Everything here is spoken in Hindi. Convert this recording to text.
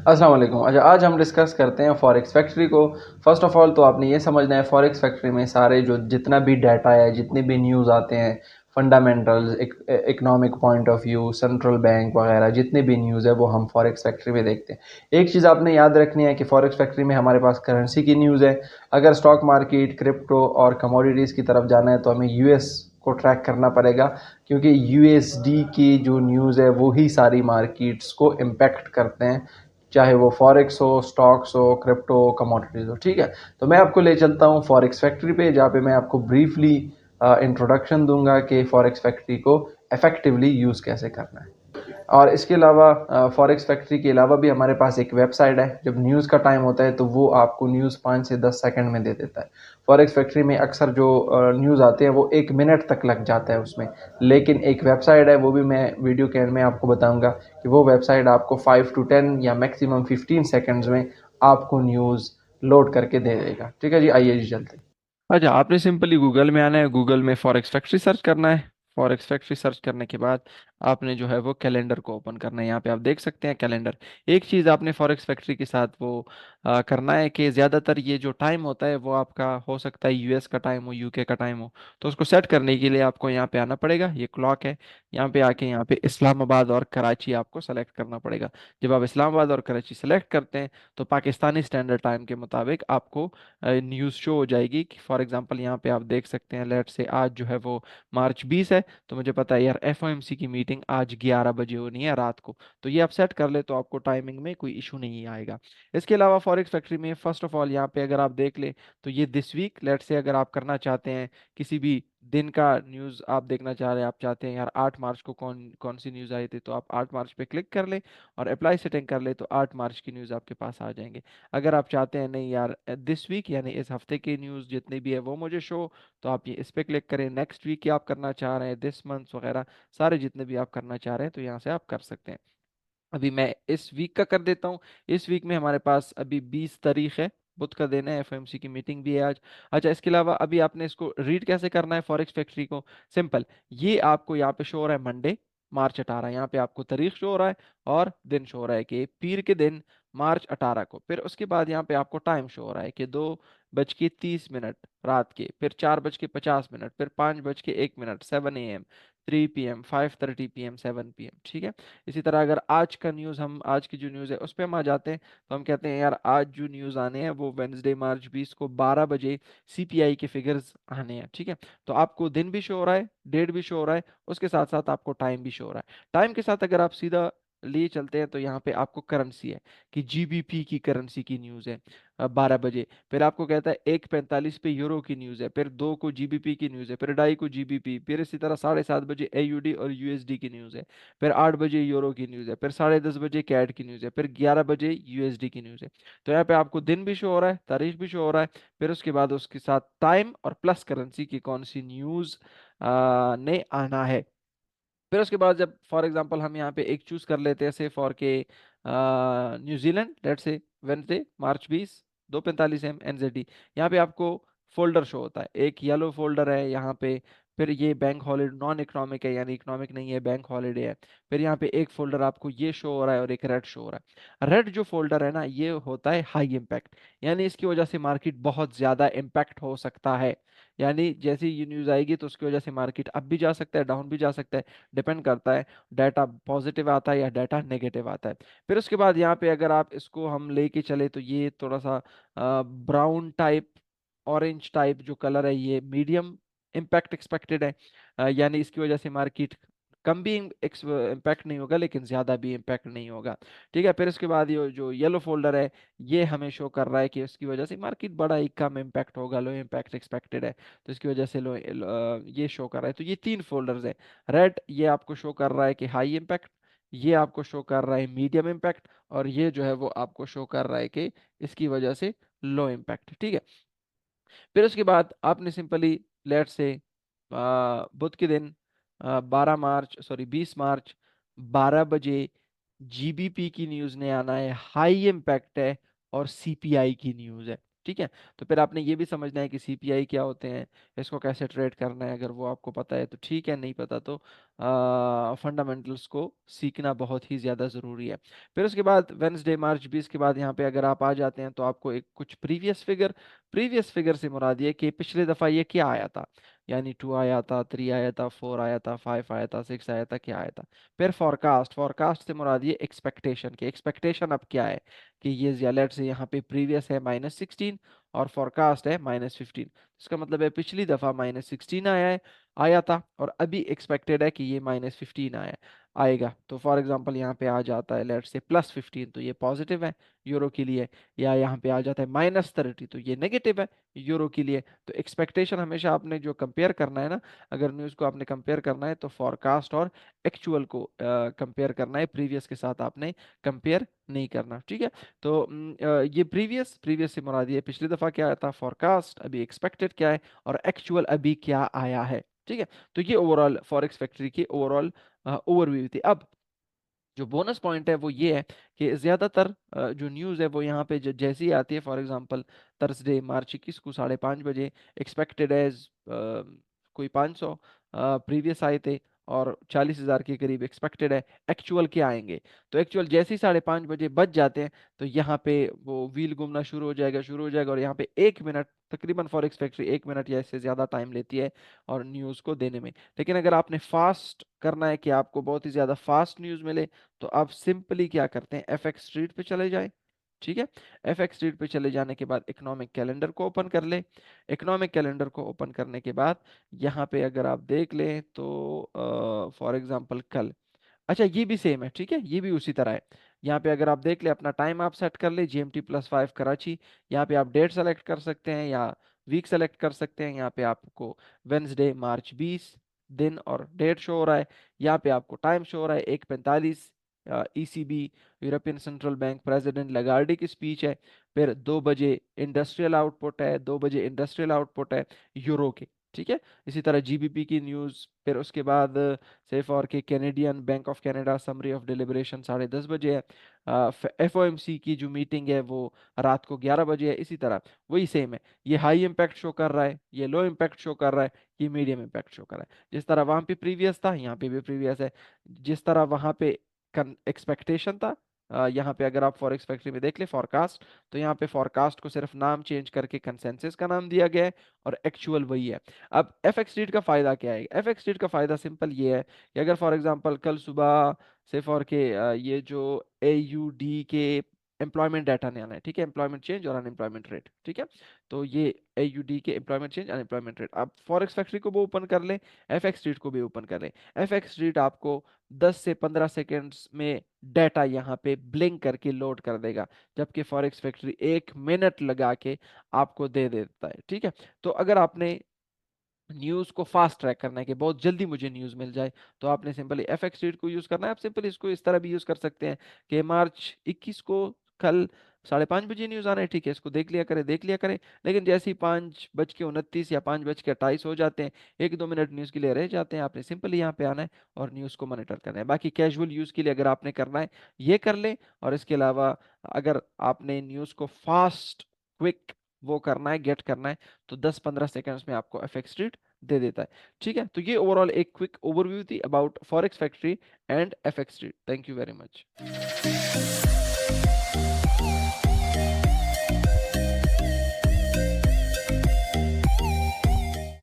अस्सलाम वालेकुम। अच्छा, आज हम डिस्कस करते हैं फॉरेक्स फैक्ट्री को। फ़र्स्ट ऑफ़ ऑल तो आपने ये समझना है फॉरेक्स फैक्ट्री में सारे जो जितना भी डाटा है, जितने भी न्यूज़ आते हैं, fundamentals, economic point of view, central bank वगैरह जितने भी न्यूज़ है वो हम फॉरेक्स फैक्ट्री में देखते हैं। एक चीज़ आपने याद रखनी है कि फॉरेक्स फैक्ट्री में हमारे पास करेंसी की न्यूज़ है। अगर स्टॉक मार्केट, क्रिप्टो और कमोडिटीज़ की तरफ जाना है तो हमें यूएस को ट्रैक करना पड़ेगा, क्योंकि यूएसडी की जो न्यूज़ है वो ही सारी मार्केट्स को इम्पेक्ट करते हैं, चाहे वो फॉरेक्स हो, स्टॉक्स हो, क्रिप्टो हो, कमोडिटीज़ हो। ठीक है, तो मैं आपको ले चलता हूँ फॉरेक्स फैक्ट्री पे, जहाँ पे मैं आपको ब्रीफली इंट्रोडक्शन दूंगा कि फॉरेक्स फैक्ट्री को इफेक्टिवली यूज़ कैसे करना है। और इसके अलावा फॉरेक्स फैक्ट्री के अलावा भी हमारे पास एक वेबसाइट है। जब न्यूज़ का टाइम होता है तो वो आपको न्यूज़ 5 से 10 सेकंड में दे देता है। फॉरेक्स फैक्ट्री में अक्सर जो न्यूज़ आते हैं वो 1 मिनट तक लग जाता है उसमें, लेकिन एक वेबसाइट है, वो भी मैं वीडियो के एंड में आपको बताऊंगा कि वो वेबसाइट आपको 5 to 10 या मैक्सिमम 15 सेकेंड्स में आपको न्यूज़ लोड करके दे देगा। ठीक है जी, आइए जी चलते हैं। अच्छा, आपने सिंपली गूगल में आना है, गूगल में फॉरेक्स फैक्ट्री सर्च करना है। फॉरेक्स फैक्ट्री सर्च करने के बाद आपने जो है वो कैलेंडर को ओपन करना है। यहाँ पे आप देख सकते हैं कैलेंडर। एक चीज़ आपने फॉरेक्स फैक्ट्री के साथ वो करना है कि ज़्यादातर ये जो टाइम होता है वो आपका हो सकता है यूएस का टाइम हो, यूके का टाइम हो। तो उसको सेट करने के लिए आपको यहाँ पे आना पड़ेगा। ये क्लॉक है, यहाँ पे आके यहाँ पे इस्लामाबाद और कराची आपको सेलेक्ट करना पड़ेगा। जब आप इस्लामाबाद और कराची सेलेक्ट करते हैं तो पाकिस्तानी स्टैंडर्ड टाइम के मुताबिक आपको न्यूज़ शो हो जाएगी कि फॉर एग्जांपल यहाँ पे आप देख सकते हैं, लेट से आज जो है वो मार्च 20 है। तो मुझे पता है यार एफओएमसी की मीटिंग आज 11 बजे होनी है रात को। तो ये आप सेट कर ले तो आपको टाइमिंग में कोई इशू नहीं आएगा। इसके अलावा फॉरेक्स फैक्ट्री में फर्स्ट ऑफ ऑल यहाँ पे अगर आप देख ले तो ये दिस वीक, लेट से अगर आप करना चाहते हैं किसी भी दिन का न्यूज़ आप देखना चाह रहे हैं, आप चाहते हैं यार 8 मार्च को कौन कौन सी न्यूज़ आई थी, तो आप 8 मार्च पे क्लिक कर ले और अप्लाई सेटिंग कर ले तो 8 मार्च की न्यूज़ आपके पास आ जाएंगे। अगर आप चाहते हैं नहीं यार दिस वीक यानी इस हफ्ते की न्यूज़ जितनी भी है वो मुझे शो, तो आप ये इस पे क्लिक करें। नेक्स्ट वीक की आप करना चाह रहे हैं, दिस मंथ वगैरह सारे जितने भी आप करना चाह रहे हैं तो यहाँ से आप कर सकते हैं। अभी मैं इस वीक का कर देता हूँ। इस वीक में हमारे पास अभी 20 तारीख है, बुध का दिन है, एफओएमसी की मीटिंग भी है आज। अच्छा, इसके अलावा अभी आपने इसको रीड कैसे करना है फॉरेक्स फैक्ट्री को? सिंपल, ये आपको यहाँ पे शो हो रहा है मंडे मार्च 18, यहाँ पे आपको तारीख शो हो रहा है और दिन शो हो रहा है कि पीर के दिन मार्च 18 को। फिर उसके बाद यहाँ पे आपको टाइम शो हो रहा है कि 2:30 रात के, फिर 4:50, फिर 5:01, 7 AM, 3 PM, 5:30 PM, 7 PM। ठीक है। इसी तरह अगर आज का न्यूज़, हम आज की जो न्यूज़ है उस पर हम आ जाते हैं तो हम कहते हैं यार आज जो न्यूज़ आने हैं वो वेंसडे मार्च 20 को 12 बजे सीपीआई के फिगर्स आने हैं। ठीक है, तो आपको दिन भी शो हो रहा है, डेट भी शो हो रहा है, उसके साथ साथ आपको टाइम भी शो हो रहा है। टाइम के साथ अगर आप सीधा लिए चलते हैं तो यहाँ पे आपको करेंसी है कि जीबीपी की करेंसी की न्यूज़ है 12 बजे। फिर आपको कहता है 1:45 पे यूरो की न्यूज़ है, फिर 2 को जीबीपी की न्यूज़ है, फिर 2:30 को जीबीपी, फिर इसी तरह 7:30 बजे एयूडी और यूएसडी की न्यूज़ है, फिर 8 बजे यूरो की न्यूज़ है, फिर 10:30 बजे कैट की न्यूज़ है, फिर 11 बजे यूएसडी की न्यूज़ है। तो यहाँ पे आपको दिन भी शो हो रहा है, तारीख भी शो हो रहा है, फिर उसके बाद उसके साथ टाइम और प्लस करेंसी की कौन सी न्यूज़ ने आना है। फिर उसके बाद जब फॉर एग्जांपल हम यहाँ पे एक चूज कर लेते हैं, से फॉर के New Zealand, let's say Wednesday March 20 2:45 AM NZD. यहाँ पे आपको फोल्डर शो होता है, एक येलो फोल्डर है यहाँ पे। फिर ये बैंक हॉलीडे नॉन इकोनॉमिक है, यानी इकोनॉमिक नहीं है, बैंक हॉलीडे है। फिर यहाँ पे एक फोल्डर आपको ये शो हो रहा है और एक रेड शो हो रहा है। रेड जो फोल्डर है ना, ये होता है हाई इम्पैक्ट, यानी इसकी वजह से मार्केट बहुत ज्यादा इम्पैक्ट हो सकता है। यानी जैसे ये न्यूज आएगी तो उसकी वजह से मार्केट अप भी जा सकता है, डाउन भी जा सकता है, डिपेंड करता है डाटा पॉजिटिव आता है या डाटा नेगेटिव आता है। फिर उसके बाद यहाँ पे अगर आप इसको हम लेके चले तो ये थोड़ा सा ब्राउन टाइप, ऑरेंज टाइप जो कलर है, ये मीडियम इम्पैक्ट एक्सपेक्टेड है। यानी इसकी वजह से मार्केट कम भी इम्पैक्ट नहीं होगा लेकिन ज्यादा भी इम्पैक्ट नहीं होगा। ठीक है, फिर उसके बाद ये जो येलो फोल्डर है, ये हमें शो कर रहा है कि उसकी वजह से मार्केट बड़ा ही कम इम्पैक्ट होगा, लो इम्पैक्ट एक्सपेक्टेड है, तो इसकी वजह से ये शो कर रहा है। तो ये 3 फोल्डर्स है। रेड ये आपको शो कर रहा है कि हाई इम्पैक्ट, ये आपको शो कर रहा है मीडियम इम्पैक्ट, और ये जो है वो आपको शो कर रहा है कि इसकी वजह से लो इम्पैक्ट। ठीक है, फिर उसके बाद आपने सिंपली लेट से बुध के दिन 20 मार्च 12 बजे जीबीपी की न्यूज़ ने आना है, हाई इम्पैक्ट है और सीपीआई की न्यूज़ है। ठीक है। तो फिर आपने ये भी समझना है कि सीपीआई क्या होते हैं, इसको कैसे ट्रेड करना है। अगर वो आपको पता है तो ठीक है, नहीं पता तो फंडामेंटल्स को सीखना बहुत ही ज़्यादा ज़रूरी है। फिर उसके बाद वेंसडे मार्च 20 के बाद यहाँ पे अगर आप आ जाते हैं तो आपको एक कुछ प्रीवियस फिगर से मुराद ये कि पिछले दफ़ा ये क्या आया था, यानी 2 आया था, 3 आया था, 4 आया था, 5 आया था, 6 आया था, क्या आया था। फिर फॉरकास्ट से मुराद ये एक्सपेक्टेशन की, एक्सपेक्टेशन अब क्या है कि ये लेट से यहाँ पे प्रीवियस है -16 और फॉरकास्ट है -15। इसका मतलब है पिछली दफा -16 आया था और अभी एक्सपेक्टेड है कि ये -15 आएगा। तो फॉर एग्जांपल यहाँ पे आ जाता है लेट से +15, तो ये पॉजिटिव है यूरो के लिए, या यहाँ पे आ जाता है -30, तो ये नेगेटिव है यूरो के लिए। तो एक्सपेक्टेशन हमेशा आपने जो कंपेयर करना है ना, अगर न्यूज़ को आपने कंपेयर करना है तो फॉरकास्ट और एक्चुअल को कंपेयर करना है, प्रीवियस के साथ आपने कंपेयर नहीं करना, ठीक है। तो ये प्रीवियस से मुराद ये पिछली दफा क्या आया था, फॉरकास्ट अभी एक्सपेक्टेड क्या है, और एक्चुअल अभी क्या आया है, ठीक है। तो ये ओवरऑल फॉरेक्स फैक्ट्री की ओवरऑल ओवरव्यू थी। अब जो बोनस पॉइंट है वो ये है कि ज्यादातर जो न्यूज़ है वो यहाँ पे जैसे ही आती है, फॉर एग्जांपल थर्सडे मार्च 21 को 5:30 बजे एक्सपेक्टेड एज कोई 500 प्रीवियस आए थे और 40,000 के करीब एक्सपेक्टेड है, एक्चुअल के आएंगे। तो एक्चुअल जैसे ही 5:30 बजे बच जाते हैं तो यहाँ पे वो व्हील घूमना शुरू हो जाएगा और यहाँ पे 1 मिनट तकरीबन फॉरेक्स फैक्ट्री 1 मिनट या इससे ज्यादा टाइम लेती है और न्यूज़ को देने में। लेकिन अगर आपने फास्ट करना है कि आपको बहुत ही ज्यादा फास्ट न्यूज़ मिले तो आप सिंपली क्या करते हैं, एफएक्स स्ट्रीट पे चले जाएं, ठीक है। एफएक्स स्ट्रीट पे चले जाने के बाद इकोनॉमिक कैलेंडर को ओपन कर ले। इकोनॉमिक कैलेंडर को ओपन करने के बाद यहाँ पे अगर आप देख लें तो फॉर एग्जांपल कल, अच्छा ये भी सेम है, ठीक है, ये भी उसी तरह है। यहाँ पे अगर आप देख ले अपना टाइम आप सेट कर ले GMT+5 कराची। यहाँ पे आप डेट सेलेक्ट कर सकते हैं या वीक सेलेक्ट कर सकते हैं। यहाँ पे आपको वेंसडे मार्च 20 दिन और डेट शो हो रहा है। यहाँ पे आपको टाइम शो हो रहा है 1:45। ECB European Central Bank president Lagarde की स्पीच है। फिर 2 बजे इंडस्ट्रियल आउटपुट है, 2 बजे इंडस्ट्रियल आउटपुट है यूरो के, ठीक है। इसी तरह जीबीपी की न्यूज़। फिर उसके बाद सेफ और के Canadian bank of Canada summary of deliberation 10:30 बजे है। एफओएमसी की जो मीटिंग है वो रात को 11 बजे है। इसी तरह वही सेम है, ये हाई इम्पैक्ट शो कर रहा है, ये लो इम्पैक्ट शो कर रहा है, ये मीडियम इम्पैक्ट शो कर रहा है। जिस तरह वहां पे प्रीवियस था यहाँ पे भी प्रीवियस है। जिस तरह वहां पे एक्सपेक्टेशन था, यहाँ पे अगर आप फॉरेक्स फैक्ट्री में देख ले फॉरकास्ट, तो यहाँ पे फॉरकास्ट को सिर्फ नाम चेंज करके कंसेंसस का नाम दिया गया है और एक्चुअल वही है। अब एफएक्स स्ट्रीट का फायदा क्या है, एफएक्स स्ट्रीट का फायदा सिंपल ये है कि अगर फॉर एग्जांपल कल सुबह से फॉर के ये जो एयूडी के एम्प्लॉयमेंट डाटा ने आना है, ठीक है, एम्प्लॉयमेंट चेंज और अनएम्प्लॉयमेंट रेट, ठीक है। तो ये एयूडी के एम्प्लॉयमेंट चेंज अनएम्प्लॉयमेंट रेट, आप फॉरेक्स फैक्ट्री को भी ओपन कर ले, एफएक्स स्ट्रीट को भी ओपन कर ले। एफएक्स स्ट्रीट आपको 10 से 15 सेकेंड्स में डाटा यहाँ पे ब्लिंक करके लोड कर देगा, जबकि फॉरेक्स फैक्ट्री 1 मिनट लगा के आपको दे देता है, ठीक है। तो अगर आपने न्यूज़ को फास्ट ट्रैक करना है कि बहुत जल्दी मुझे न्यूज़ मिल जाए, तो आपने सिंपली एफएक्स स्ट्रीट को यूज़ करना है। आप सिंपली इसको इस तरह भी यूज़ कर सकते हैं कि मार्च 21 को कल 5:30 बजे न्यूज़ आना है, ठीक है, इसको देख लिया करें। लेकिन जैसे ही 5:29 या 5:28 हो जाते हैं, 1-2 मिनट न्यूज़ के लिए रह जाते हैं, आपने सिंपली यहाँ पे आना है और न्यूज़ को मॉनिटर करना है। बाकी कैजुअल यूज़ के लिए अगर आपने करना है ये कर लें, और इसके अलावा अगर आपने न्यूज़ को फास्ट क्विक वो करना है, गेट करना है, तो 10-15 सेकंड्स में आपको एफएक्स स्ट्रीट दे देता है, ठीक है। तो ये ओवरऑल एक क्विक ओवरव्यू थी about forex factory and FX street. Thank you very much.